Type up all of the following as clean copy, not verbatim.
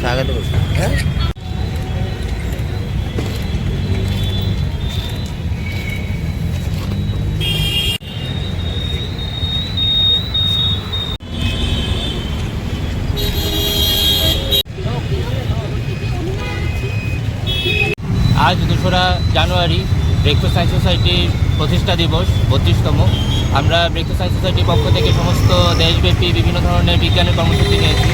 স্বাগত করছি। হ্যাঁ, আজ 2রা জানুয়ারি ব্রেকথ্রু সায়েন্স সোসাইটির প্রতিষ্ঠা দিবস 32তম। আমরা ব্রেকথ্রু সায়েন্স সোসাইটির পক্ষ থেকে সমস্ত দেশব্যাপী বিভিন্ন ধরনের বিজ্ঞানের কর্মসূচি নিয়েছি।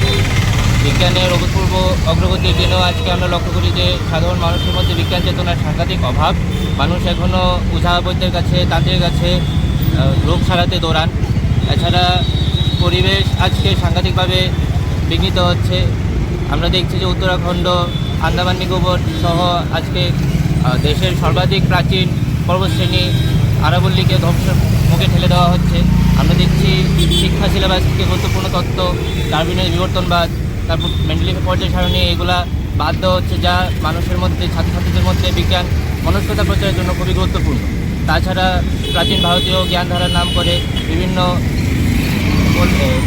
বিজ্ঞানের অভূতপূর্ব অগ্রগতির জন্য আজকে আমরা লক্ষ্য করি যে সাধারণ মানুষের মধ্যে বিজ্ঞান চেতনার সাংঘাতিক অভাব। মানুষ এখনও উঝাবৈদ্যের কাছে, তান্ত্রিকের কাছে রোগ সারাতে দৌড়ান। এছাড়া পরিবেশ আজকে সাংঘাতিকভাবে বিঘ্নিত হচ্ছে। আমরা দেখছি যে উত্তরাখণ্ড, আন্দামান নিকোবর সহ আজকে দেশের সর্বাধিক প্রাচীন পর্বতশ্রেণী আরাবল্লীকে ধ্বংসের মুখে ঠেলে দেওয়া হচ্ছে। আমরা দেখছি শিক্ষা সিলেবাস থেকে গুরুত্বপূর্ণ তত্ত্ব, ডারউইনের বিবর্তনবাদ, তারপর মেন্ডেলিভের পর্যায় সারণী, এগুলা বাদ দেওয়া হচ্ছে, যা মানুষের মধ্যে, ছাত্রছাত্রীদের মধ্যে বিজ্ঞান মনস্কতা প্রচারের জন্য খুবই গুরুত্বপূর্ণ। তাছাড়া প্রাচীন ভারতীয় জ্ঞানধারার নাম করে বিভিন্ন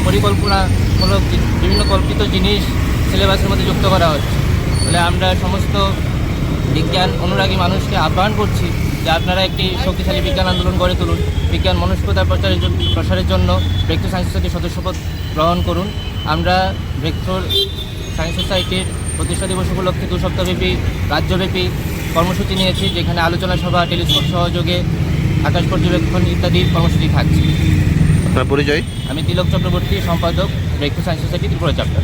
পরিকল্পনামূলক বিভিন্ন কল্পিত জিনিস সিলেবাসের মধ্যে যুক্ত করা হচ্ছে। ফলে আমরা সমস্ত বিজ্ঞান অনুরাগী মানুষকে আহ্বান করছি যে আপনারা একটি শক্তিশালী বিজ্ঞান আন্দোলন গড়ে তুলুন। বিজ্ঞান মনস্কতা প্রসারের জন্য ব্রেকথ্রু সায়েন্স সোসাইটির সদস্যপদ গ্রহণ করুন। আমরা ব্রেকথ্রু সায়েন্স সোসাইটির প্রতিষ্ঠা দিবস উপলক্ষে 2 সপ্তাহব্যাপী রাজ্যব্যাপী কর্মসূচি নিয়েছি, যেখানে আলোচনা সভা, টেলিস্কোপ সহযোগে আকাশ পর্যবেক্ষণ ইত্যাদি কর্মসূচি থাকছে। আপনার পরিচয়? আমি তিলক চক্রবর্তী, সম্পাদক, breakthrough science society Tripura chapter.